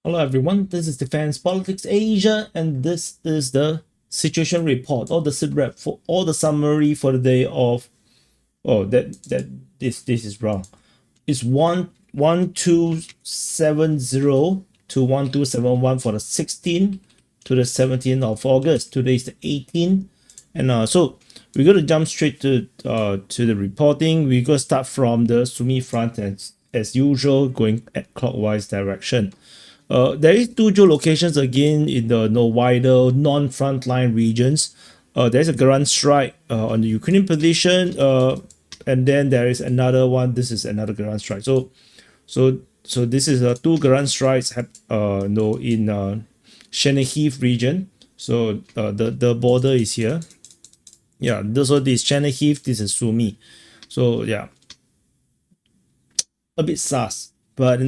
Hello everyone, this is Defense Politics Asia and this is the situation report or the SITREP for all the summary for the day of this is wrong. It's 1270 to 1271 for the 16th to the 17th of August. Today is the 18th, and so we're gonna jump straight to the reporting. We're gonna start from the Sumi front as usual, going at clockwise direction. There is two geolocations again in the wider non-frontline regions. There's a ground strike on the Ukrainian position, and then there is another one. This is another ground strike. So this is two ground strikes in Chernihiv region. So the border is here. Yeah, so this Chernihiv, this is Sumy. So yeah, a bit sus, but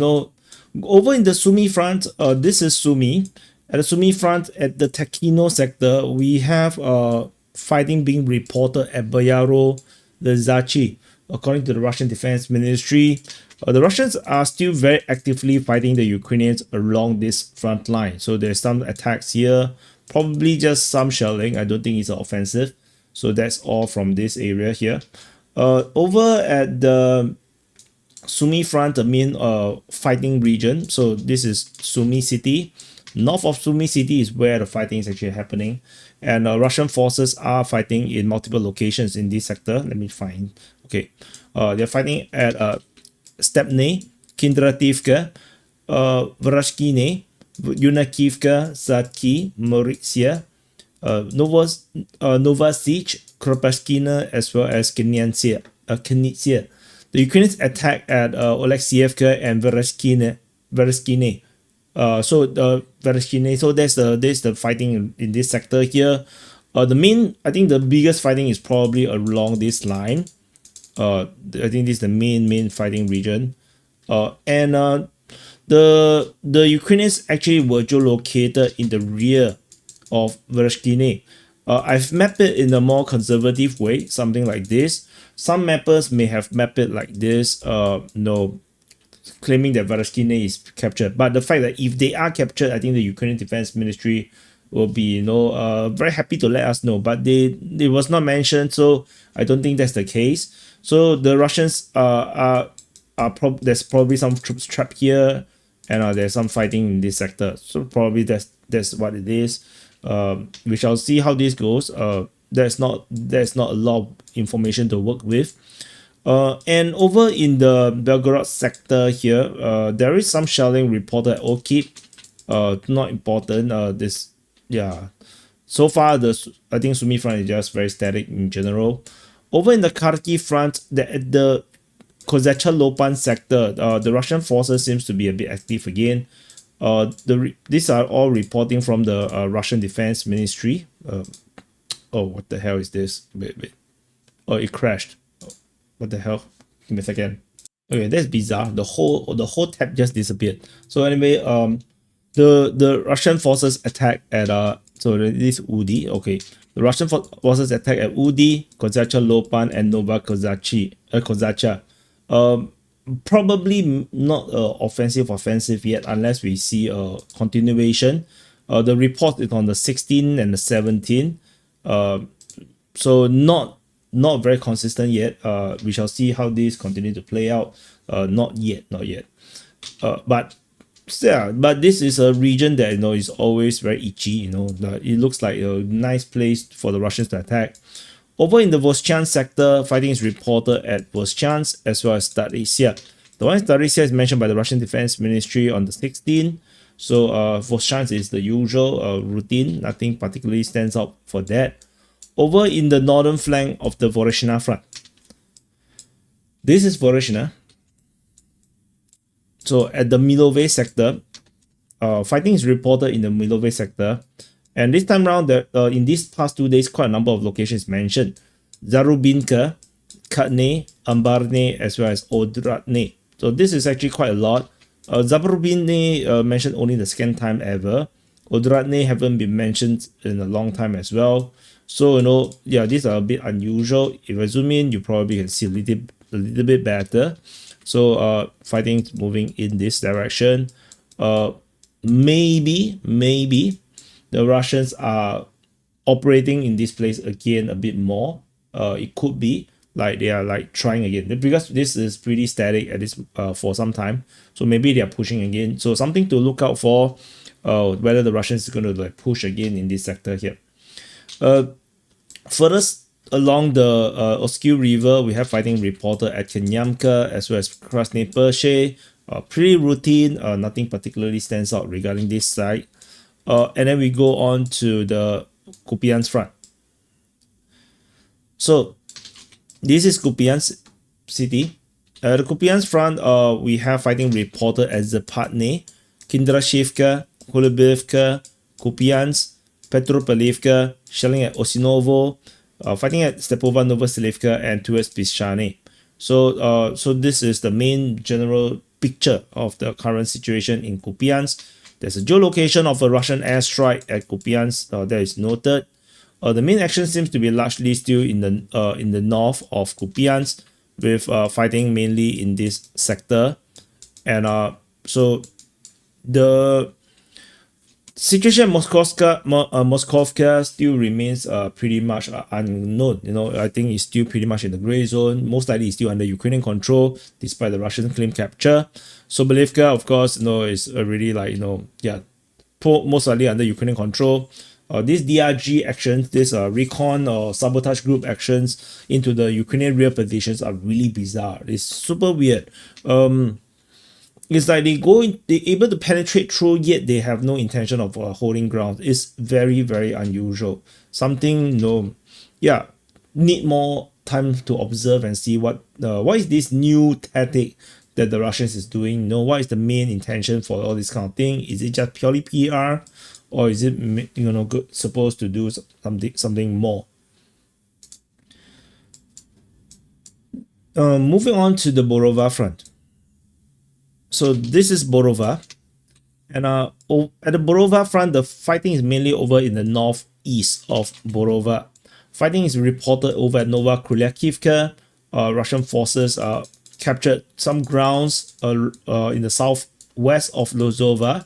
over in the Sumy front, this is Sumy. At the Sumy front, at the Takino sector, we have fighting being reported at Bayaro, the Zachi. According to the Russian Defense Ministry, the Russians are still very actively fighting the Ukrainians along this front line. So there's some attacks here, probably just some shelling. I don't think it's offensive. So that's all from this area here. Over at the Sumy front, the main fighting region. So this is Sumy city. North of Sumy city is where the fighting is actually happening, and Russian forces are fighting in multiple locations in this sector. Let me find. Okay, they're fighting at Stepne, Kindrativka, Vrashkine, Yunakivka, Zatki, Mauritia, Novosich, Kropashkina, as well as Knitsia. The Ukrainians attack at Oleksievka and Vereshkine. So there's the fighting in this sector here. I think the biggest fighting is probably along this line. I think this is the main fighting region. The Ukrainians actually were located in the rear of Vereshkine. I've mapped it in a more conservative way, something like this. Some mappers may have mapped it like this, claiming that Vereshkine is captured. But the fact that if they are captured, I think the Ukrainian Defense Ministry will be, very happy to let us know. But it was not mentioned, so I don't think that's the case. So the Russians there's probably some troops trapped here, and there's some fighting in this sector. So probably that's what it is. We shall see how this goes. There's not a lot of information to work with. And over in the Belgorod sector here, there is some shelling reported at Okip. Not important. So far I think Sumy front is just very static in general. Over in the Kharkiv front, the Kozacha Lopan sector, the Russian forces seems to be a bit active again. These are all reporting from the Russian Defense Ministry. Oh, what the hell is this? Wait. Oh, it crashed. What the hell? Give me a second. Okay, that's bizarre. The whole tab just disappeared. So anyway, the Russian forces attack at this Udi. Okay, the Russian forces attack at Udi, Kozacha Lopan, and Nova Kozacha. Probably not offensive yet, unless we see a continuation. The report is on the 16th and the 17th. So not very consistent yet. We shall see how these continue to play out. Not yet. But this is a region that is always very itchy. It looks like a nice place for the Russians to attack. Over in the Voschansk sector, fighting is reported at Voschansk as well as Starysia. The one in Starysia is mentioned by the Russian Defense Ministry on the 16th. So Voschansk is the usual routine. Nothing particularly stands out for that. Over in the northern flank of the Voreshina front. This is Voreshina. So at the Milove sector, fighting is reported in the Milove sector. And this time around, in these past 2 days, quite a number of locations mentioned. Zarubinka, Katne, Ambarne, as well as Odratne. So this is actually quite a lot. Zarubinne mentioned only the second time ever. Odratne haven't been mentioned in a long time as well. So, these are a bit unusual. If I zoom in, you probably can see a little bit better. So, fighting moving in this direction. maybe the Russians are operating in this place again a bit more. It could be like they are like trying again because this is pretty static at this for some time. So maybe they are pushing again. So something to look out for, whether the Russians is going to like push again in this sector here. Further along the Oskil River, we have fighting reported at Kenyamka as well as Krasny Pershe. Pretty routine, nothing particularly stands out regarding this side. And then we go on to the Kupiansk front. So this is Kupiansk city. The Kupiansk front, we have fighting reported at Zapatne, Kindrashivka, Kulubivka, Kupiansk, Petropavlivka, shelling at Osinovo, fighting at Stepova Novoselivka and towards Pischane. So this is the main general picture of the current situation in Kupiansk. There's a geolocation of a Russian airstrike at Kupiansk that is noted. The main action seems to be largely still in the north of Kupiansk, with fighting mainly in this sector, and so the situation in Moskovka still remains pretty much unknown. I think it's still pretty much in the gray zone. Most likely it's still under Ukrainian control, despite the Russian claim capture. Sobolivka, of course, is already like most likely under Ukrainian control. These DRG actions, this recon or sabotage group actions into the Ukrainian rear positions are really bizarre. It's super weird. It's like they're able to penetrate through, yet they have no intention of holding ground. It's very, very unusual. Something, need more time to observe and see what is this new tactic that the Russians is doing. What is the main intention for all this kind of thing? Is it just purely PR, or is it supposed to do something more? Moving on to the Borova front. So this is Borova, and at the Borova front, the fighting is mainly over in the northeast of Borova. Fighting is reported over at Nova Kryakivka. Russian forces captured some grounds in the southwest of Lozova,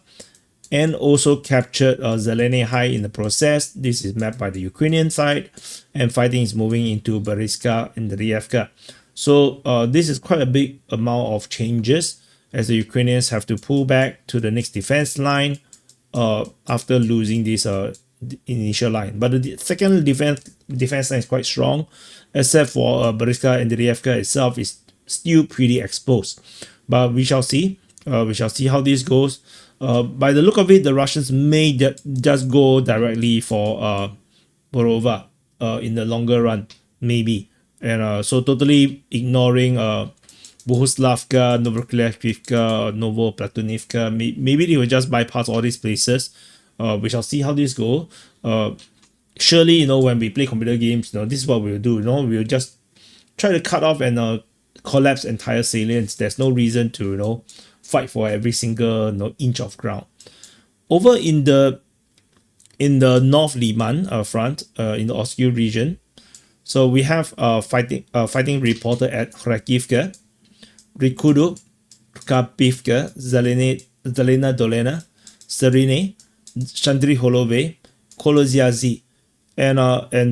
and also captured Zeleny High in the process. This is mapped by the Ukrainian side, and fighting is moving into Beriska and Rievka. So this is quite a big amount of changes, as the Ukrainians have to pull back to the next defense line after losing this initial line. But the second defense line is quite strong, except for Beriska and Rievka itself is still pretty exposed. But we shall see. We shall see how this goes. By the look of it, the Russians may just go directly for Borova in the longer run, maybe. And so totally ignoring Bohuslavka, Novoklevivka, Novoplatonivka. Maybe they will just bypass all these places. We shall see how this goes. Surely, when we play computer games, this is what we'll do. We'll just try to cut off and collapse entire salients. There's no reason to, fight for every single inch of ground. Over in the North Liman front, in the Oskil region, so we have fighting reported at Kharkivka, Rikudu, Kapivka, Zelena Dolena, Serene, Chandri Holove, Koloziazi, and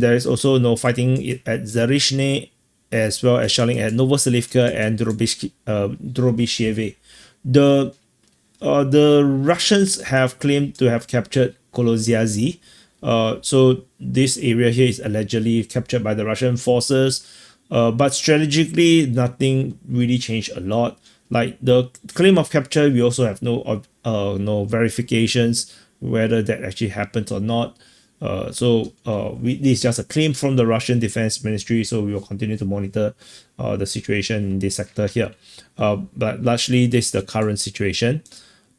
there is also fighting at Zarishne, as well as shelling at Novoselivka and Drobisheve. The Russians have claimed to have captured Koloziazi. So this area here is allegedly captured by the Russian forces. But strategically, nothing really changed a lot. Like the claim of capture, we also have no verifications whether that actually happened or not. This is just a claim from the Russian Defense Ministry, so we will continue to monitor the situation in this sector here. But largely, this is the current situation.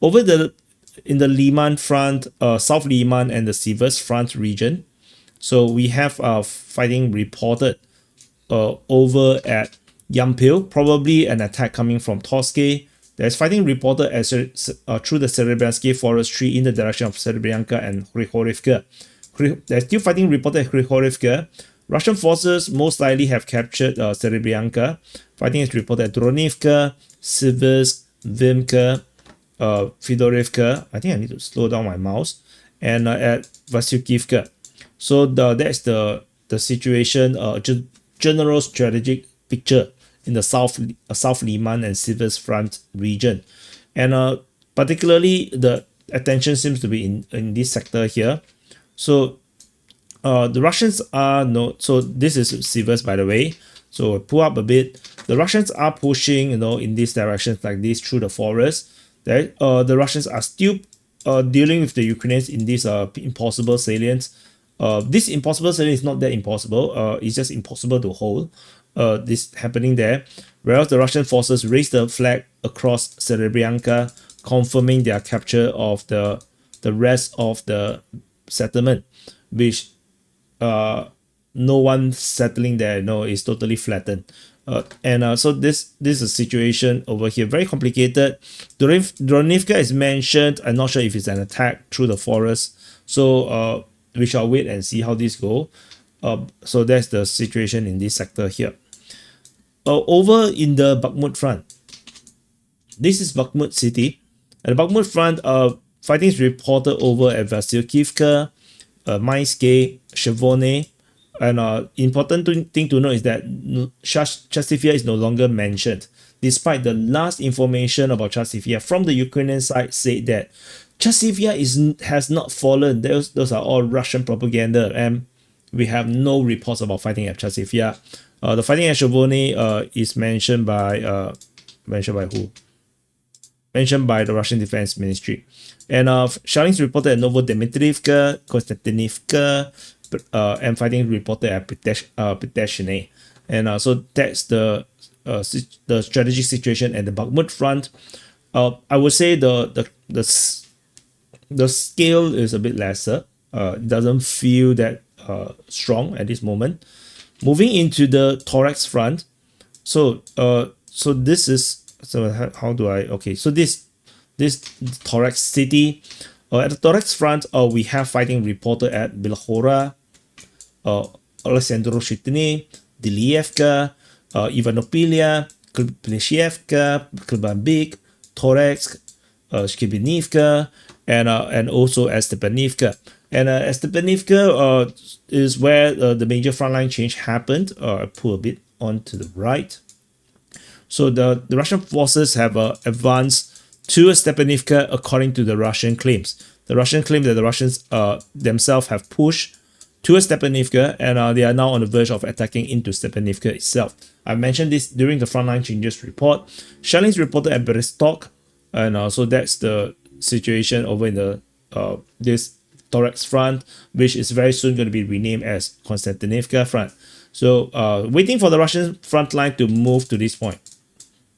In the Liman front, South Liman and the Sivas front region, so we have fighting reported over at Yampil, probably an attack coming from Torske. There's fighting reported through the Serebryansky forestry in the direction of Serebryanka and Krychorivka. There's still fighting reported at Krychorivka. Russian forces most likely have captured Serebryanka. Fighting is reported at Dronivka, Siversk, Vimka, Fedorivka. I think I need to slow down my mouse. And at Vasilkivka. So that's the situation, general strategic picture in the South Liman and Sivas front region. And particularly the attention seems to be in this sector here. So the Russians are no, so this is Sivas, by the way. So pull up a bit. The Russians are pushing, in these directions like this through the forest. The Russians are still dealing with the Ukrainians in this impossible salient. This impossible salient is not that impossible. It's just impossible to hold. This happening there. Whereas the Russian forces raised the flag across Serebryanka, confirming their capture of the rest of the settlement, which no one settling there. No, it's totally flattened. So this is a situation over here, very complicated. Dronivka is mentioned. I'm not sure if it's an attack through the forest. So we shall wait and see how this go. So that's the situation in this sector here. Over in the Bakhmut front, this is Bakhmut city. At the Bakhmut front, fighting is reported over at Vasilkivka, Maisky, Chevone. And important thing to note is that Chasivya is no longer mentioned, despite the last information about Chasivya from the Ukrainian side said that Chasivya has not fallen. Those are all Russian propaganda, and we have no reports about fighting at Chasivya. The fighting at Chevone is mentioned by who? Mentioned by the Russian Defense Ministry. And shelling is reported at Novodimitrivka, Konstantinivka, and fighting reported at Piteshine. And so that's the strategic situation at the Bakhmut front. I would say the scale is a bit lesser. It doesn't feel that strong at this moment. Moving into the Thorax front. So this is, so how do I, okay, so this Thorax city. At the Thorax front, we have fighting reported at Bilhora, Alexandroshitny, Dilievka, Ivanopilia, Klishevka, Klbambik, Toretsk, Shkibinivka, and also at Stepanivka. And Stepanivka is where the major frontline change happened. I pull a bit onto the right. So the Russian forces have advanced to Stepanivka according to the Russian claims. The Russian claim that the Russians themselves have pushed to Stepanivka, and they are now on the verge of attacking into Stepanivka itself. I mentioned this during the frontline changes report. Shelling is reported at Berestok, and so that's the situation over in the this Thorax front, which is very soon going to be renamed as Konstantinivka front. So waiting for the Russian front line to move to this point.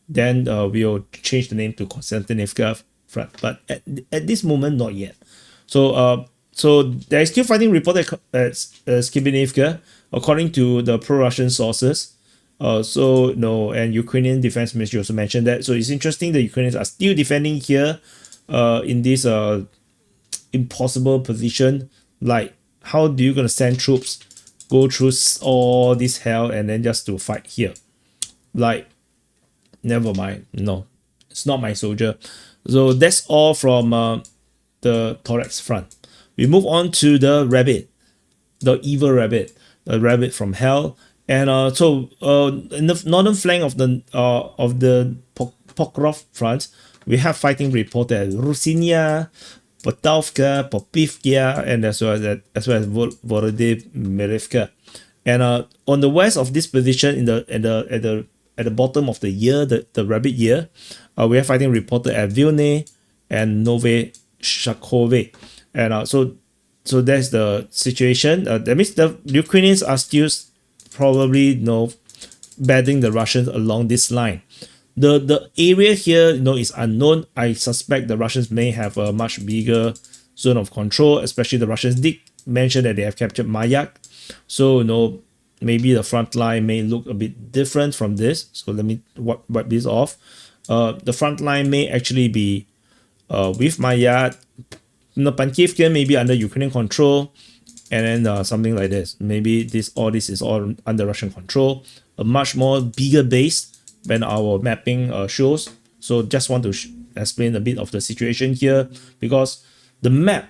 Then we'll change the name to Konstantinivka front. But at this moment, not yet. So there is still fighting reported at Skibinivka, according to the pro-Russian sources. And Ukrainian Defense Ministry also mentioned that. So it's interesting that Ukrainians are still defending here in this impossible position. Like, how do you gonna send troops go through all this hell and then just to fight here? Like, never mind. No, it's not my soldier. So that's all from the Thorax front. We move on to the rabbit, the evil rabbit, the rabbit from hell. And in the northern flank of the Pokrov front, we have fighting reported at Rusinya, Potavka, Popivka, and as well as Volodymyrivka. And on the west of this position, at the bottom of the year, the rabbit year, we have fighting reported at Vilny and Nove Shakove. And so that's the situation. That means the Ukrainians are still probably battling the Russians along this line. The area here is unknown. I suspect the Russians may have a much bigger zone of control, especially the Russians did mention that they have captured Mayak. So maybe the front line may look a bit different from this. So let me wipe this off. The front line may actually be with Mayak. Pankivka may be under Ukrainian control, and then something like this. Maybe all this is all under Russian control. A much more bigger base than our mapping shows. So just want to explain a bit of the situation here, because the map,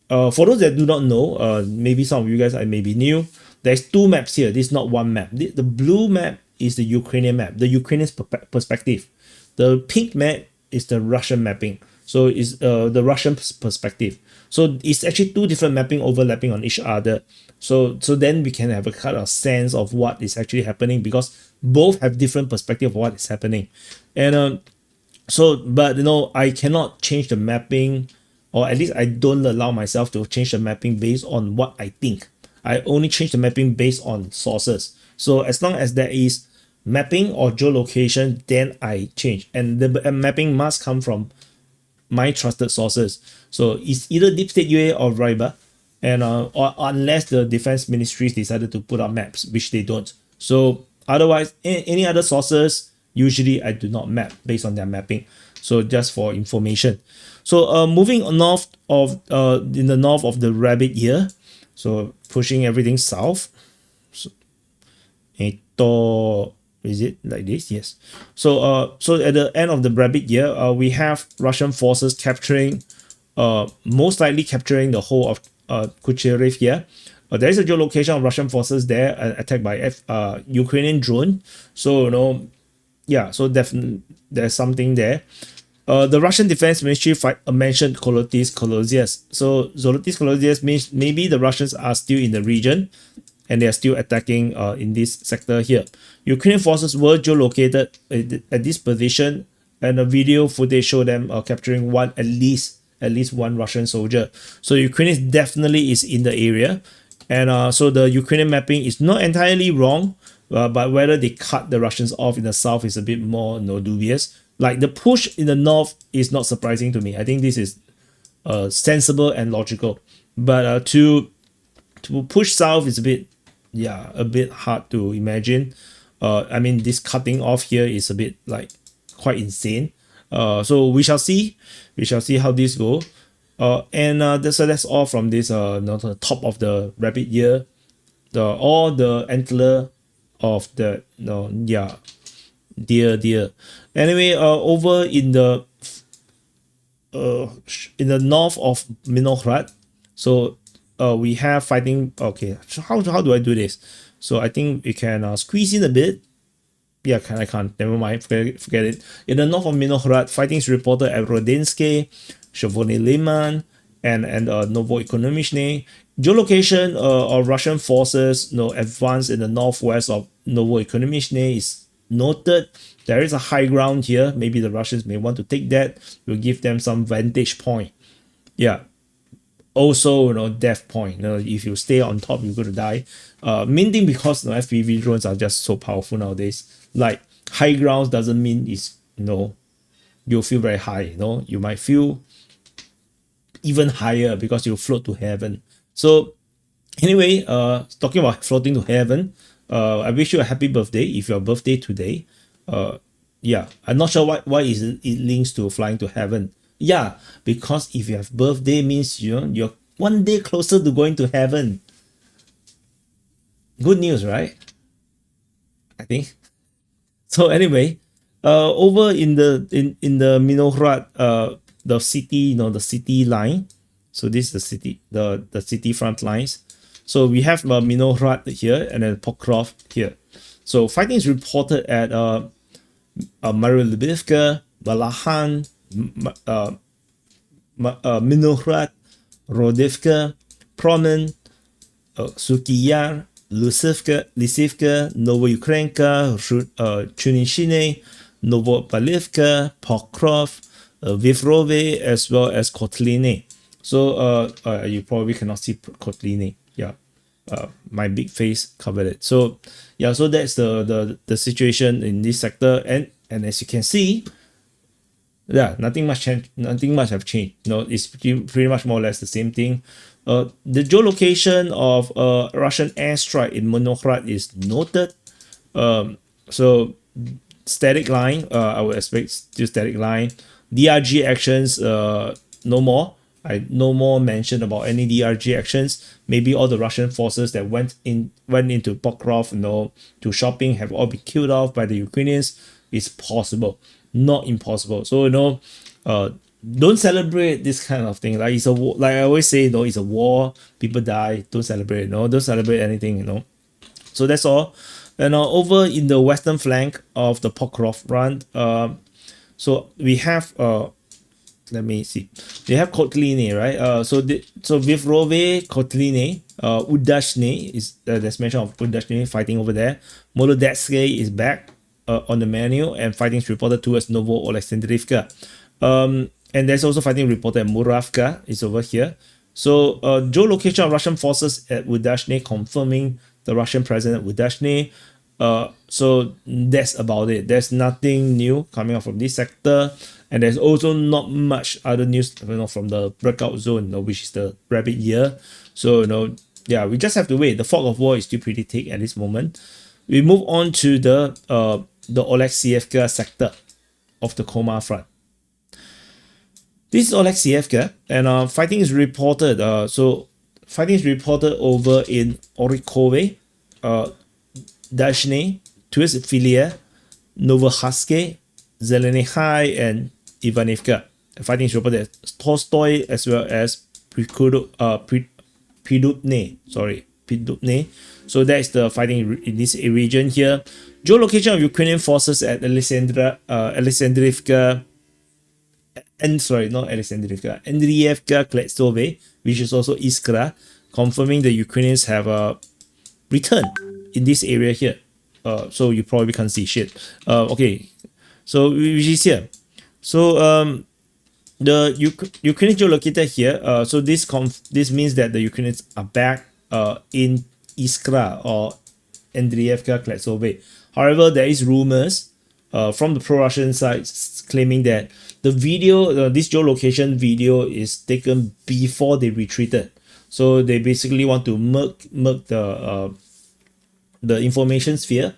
for those that do not know, maybe some of you guys may be new, there's two maps here. This is not one map. The blue map is the Ukrainian map, the Ukrainian perspective. The pink map is the Russian mapping. So it's the Russian perspective. So it's actually two different mapping overlapping on each other. So then we can have a kind of sense of what is actually happening, because both have different perspective of what is happening. And but I cannot change the mapping, or at least I don't allow myself to change the mapping based on what I think. I only change the mapping based on sources. So as long as there is mapping or geolocation, then I change, and the mapping must come from my trusted sources. So it's either Deep State UA or Riber, and or unless the defense ministries decided to put out maps, which they don't. So otherwise, any other sources, usually I do not map based on their mapping. So just for information. So moving north of in the north of the rabbit ear, so pushing everything south. So, is it like this? Yes. So so at the end of the rabbit ear, we have Russian forces capturing, most likely capturing the whole of Kucherev here. There is a geolocation of Russian forces there, attacked by Ukrainian drone. So yeah, so definitely there's something there. The Russian Defense Ministry mentioned Zolotis Kolosias. So Zolotis Kolosias means maybe the Russians are still in the region and they are still attacking in this sector here. Ukrainian forces were geolocated at this position, and a video footage showed them capturing at least one Russian soldier. So Ukraine definitely is in the area, and so the Ukrainian mapping is not entirely wrong, but whether they cut the Russians off in the south is a bit more dubious. Like the push in the north is not surprising to me. I think this is sensible and logical, but to push south is a bit hard to imagine. I mean, this cutting off here is a bit quite insane. So we shall see how this go. So that's all from this the top of the rabbit ear, all the antler of the deer. Anyway, over in the north of Minohrad, so we have fighting. Okay, so how do I do this? So I think we can squeeze in a bit. Yeah, I can't. Never mind. Forget it. In the north of Minohrad, fighting is reported at Rodinske, Shavony Liman, and Novoekonomichne. Geolocation of Russian forces advance in the northwest of Novoekonomichne is noted. There is a high ground here. Maybe the Russians may want to take that. Will give them some vantage point. Yeah. Also, death point. If you stay on top, you're gonna die. Main thing because FPV drones are just so powerful nowadays. Like high grounds doesn't mean it's you'll feel very high. You might feel even higher because you float to heaven. So anyway, talking about floating to heaven, I wish you a happy birthday if your birthday today. Yeah, I'm not sure why it links to flying to heaven. Yeah, because if you have birthday means you're one day closer to going to heaven. Good news, right? I think. So anyway, over in the Minohrad, the city, the city line. So this is the city, the city front lines. So we have Minohrad here and then Pokrov here. So fighting is reported at Marilybivka, Malahan, Minohrad, Rodivka, Promen, Sukiyar, Lysivka, Novoukrenka, Chunishine, Novopalivka, Pokrov, Vivrove, as well as Kotline. So you probably cannot see Kotline. Yeah, my big face covered it. So yeah, so that's the situation in this sector, and as you can see, yeah, nothing much have changed. It's pretty much more or less the same thing. The geolocation of Russian airstrike in Minohrad is noted. So static line, I would expect still static line. DRG actions, no more. No more mention about any DRG actions. Maybe all the Russian forces that went into Pokrov, to shopping have all been killed off by the Ukrainians. It's possible. not impossible. So don't celebrate this kind of thing. Like it's a war, like I always say, it's a war. People die. Don't celebrate. Don't celebrate anything. So that's all. And over in the western flank of the Pokrov front, so we have let me see. They have Kotline, right? So Vivrove, Kotline, Udashne is there's mention of Udashne fighting over there. Molodetske is back on the menu, and fighting is reported towards Novo Oleksandrivka. And there's also fighting reported at Muravka is over here. So geolocation of Russian forces at Udashne confirming the Russian presence at Udashne. So that's about it. There's nothing new coming out from this sector, and there's also not much other news from the breakout zone, which is the rabbit year. So yeah, we just have to wait. The fog of war is still pretty thick at this moment. We move on to the Oleksievka sector of the Koma front. This is Oleksievka, and fighting is reported. So fighting is reported over in Orikove, Dashne, towards Filia, Novohaske, Zelenihai, and Ivanivka. Fighting is reported at Tolstoy as well as Pidupne. So that is the fighting in this region here. Geolocation of Ukrainian forces at Alexandrivka, and sorry, not Alexandrivka, Andrievka, Kletsove, which is also Iskra, confirming the Ukrainians have returned in this area here. So you probably can't see shit. Okay, so which is here. So the Ukrainians geolocated here. So this means that the Ukrainians are back in Iskra or Andrievka, Kletsove. However, there is rumors from the pro-Russian side claiming that the video, this geolocation video, is taken before they retreated. So they basically want to murk the information sphere,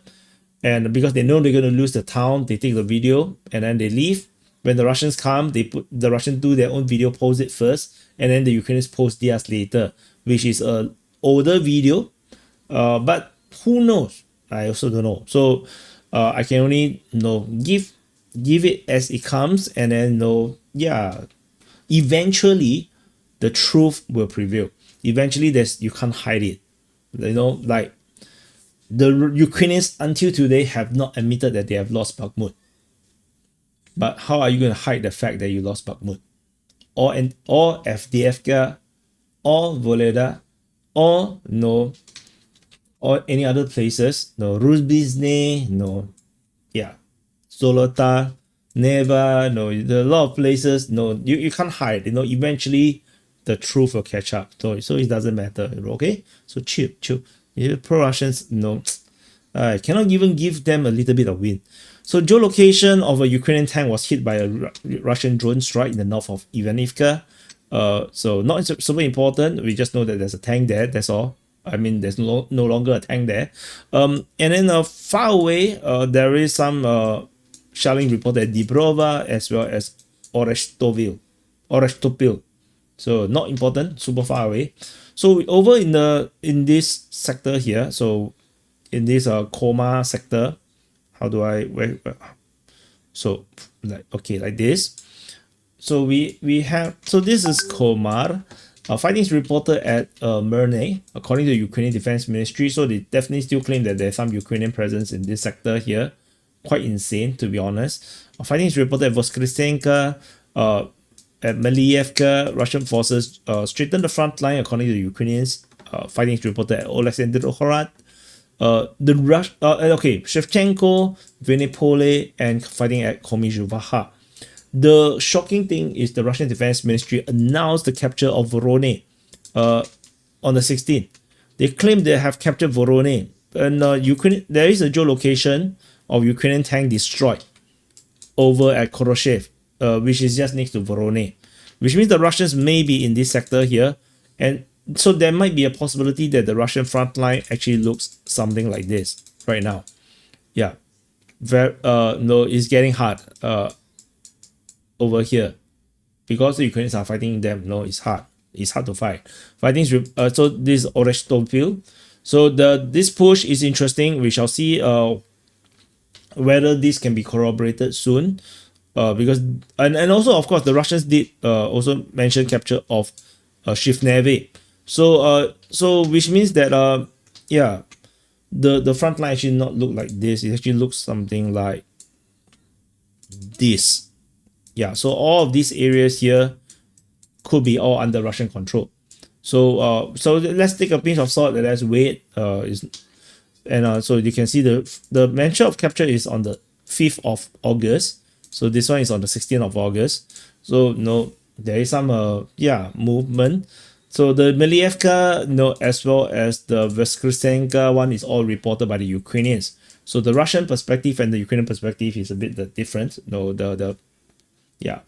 and because they know they're going to lose the town, they take the video and then they leave. When the Russians come, the Russians do their own video, post it first, and then the Ukrainians post theirs later, which is a older video, but who knows? I also don't know. So I can only give it as it comes, and then yeah, eventually the truth will prevail. Eventually you can't hide it. Like the Ukrainians until today have not admitted that they have lost Bakhmut. But how are you going to hide the fact that you lost Bakhmut? Or Avdiivka, or Voleda, or any other places? Ruzbizne, yeah, Zolota, Neva, there are a lot of places. You can't hide. Eventually the truth will catch up. So it doesn't matter. Okay, so chill. Pro-Russians, I cannot even give them a little bit of win. So geolocation of a Ukrainian tank was hit by a Russian drone strike in the north of Ivanivka. So not super important. We just know that there's a tank there. That's all. I mean, there's no longer a tank there. And then far away, there is some shelling reported at Dibrova as well as Oreshtopil. So not important, super far away. So over in this sector here, so in this Koma sector, how do I so like this. So we have, so this is Komar. Fighting is reported at Merne, according to the Ukrainian Defense Ministry. So they definitely still claim that there's some Ukrainian presence in this sector here. Quite insane, to be honest. Fighting is reported at Voskresenka, at Malievka. Russian forces straightened the front line, according to the Ukrainians. Fighting is reported at Oleksandrhorod. Shevchenko, Venepole, and fighting at Komizhuvaha. The shocking thing is the Russian Defense Ministry announced the capture of Voronezh on the 16th. They claim they have captured Voronezh, and there is a geolocation of Ukrainian tank destroyed over at Koroshev, which is just next to Voronezh, which means the Russians may be in this sector here, and so there might be a possibility that the Russian front line actually looks something like this right now. Yeah, it's getting hard over here because the Ukrainians are fighting them. It's hard. It's hard to fight. Fighting so this Oreshtopil. So this push is interesting. We shall see whether this can be corroborated soon, because and also of course the Russians did also mention capture of Shifneve. So which means that yeah, the front line actually not look like this. It actually looks something like this. Yeah, so all of these areas here could be all under Russian control. So let's take a pinch of salt and let's wait. So you can see the mention of capture is on the 5th of August. So this one is on the 16th of August. So no, there is some movement. So the Milievka, as well as the Voskresenka one is all reported by the Ukrainians. So the Russian perspective and the Ukrainian perspective is a bit different. Yeah,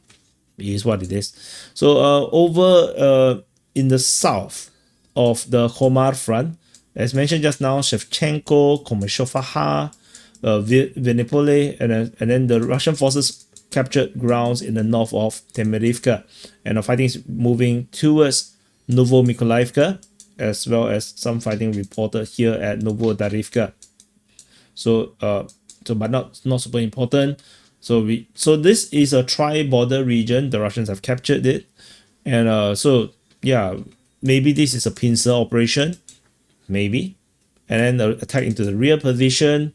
it is what it is. So over in the south of the Khomar front, as mentioned just now, Shevchenko, Komyshovaha, Venipole, and then the Russian forces captured grounds in the north of Temerivka, and the fighting is moving towards Novomykolaivka, as well as some fighting reported here at Novodarivka. So but not super important. So this is a tri-border region. The Russians have captured it, and so yeah, maybe this is a pincer operation, maybe, and then the attack into the rear position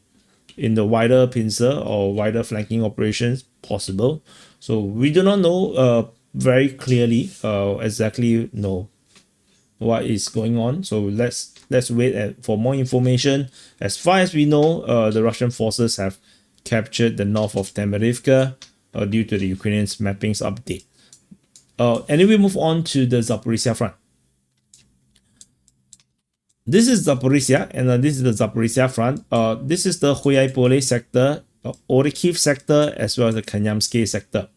in the wider pincer or wider flanking operations possible. So we do not know very clearly exactly what is going on. So let's wait for more information. As far as we know, the Russian forces have captured the north of Temerivka due to the Ukrainians mappings update. And then we move on to the Zaporizhia front. This is Zaporizhia, and this is the Zaporizhia front. This is the Huyaipole sector, Orikhiv sector, as well as the Kanyamsky sector.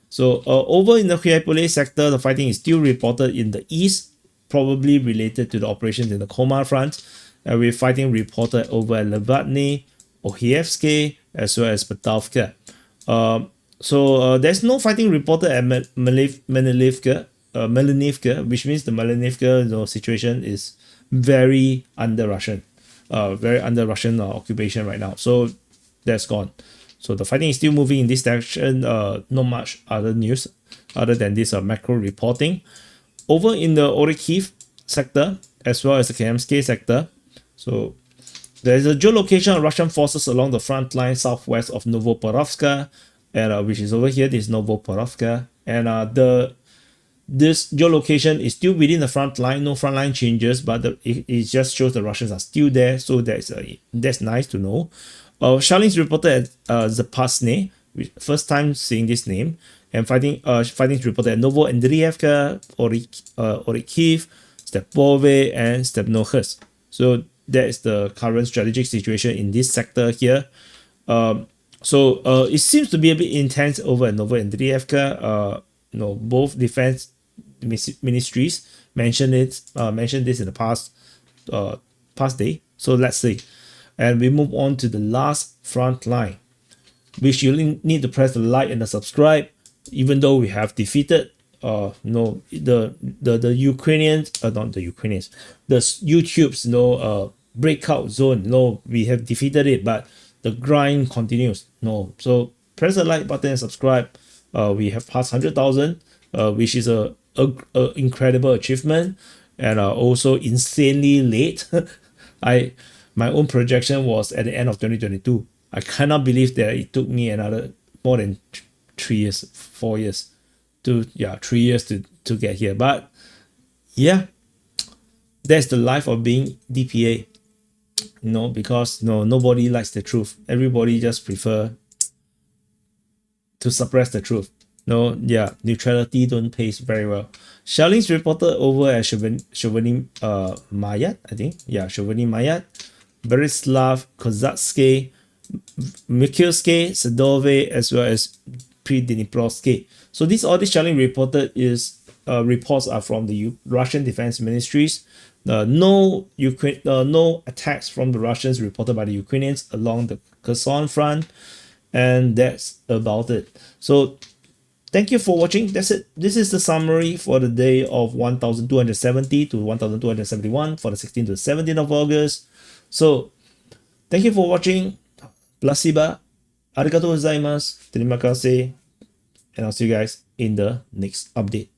So over in the Huyaipole sector, the fighting is still reported in the east, probably related to the operations in the Khomar front. We're fighting reported over at Levatny, Ohievsky, as well as Petavka. So there's no fighting reported at Melanivka, which means the Melanivka situation is very under Russian occupation right now. So that's gone. So the fighting is still moving in this direction. Not much other news other than this macro reporting. Over in the Orikhiv sector, as well as the Kayamsky sector, so there is a geolocation of Russian forces along the front line southwest of Novoporovska, and which is over here. This is Novoporovka, and this geolocation is still within the front line. No front line changes, but it just shows the Russians are still there. So that's nice to know. Sharlin's reported at Zapasne, first time seeing this name, and fighting is reported at Novo Andrievka, Orikhiv, Stepove, and Stepnohurst. So that is the current strategic situation in this sector here. So it seems to be a bit intense over at Novo Andrievka. Both defense ministries mentioned this in the past day. So let's see. And we move on to the last front line, which you need to press the like and the subscribe, even though we have defeated the Ukrainians, not the Ukrainians, the YouTube's breakout zone. We have defeated it, but the grind continues. So press the like button and subscribe. We have passed 100,000, which is a incredible achievement, and also insanely late. My own projection was at the end of 2022. I cannot believe that it took me another more than 3 years, 4 years, 3 years to get here. But yeah, that's the life of being DPA. Because nobody likes the truth. Everybody just prefer to suppress the truth. Neutrality don't pace very well. Shelling's reported over at Shoveni Mayat, I think. Shoveni Mayat, Berislav Kozatsky, Mikhailsky, Sadove, as well as Pridniprovsky. So all this Shelling reported is reports are from the Russian defense ministries. No attacks from the Russians reported by the Ukrainians along the Kherson front, and that's about it. So thank you for watching. That's it. This is the summary for the day of 1270 to 1271 for the 16th to 17th of August. So thank you for watching. Plasiba. Arigatou gozaimasu. Terima kasih. And I'll see you guys in the next update.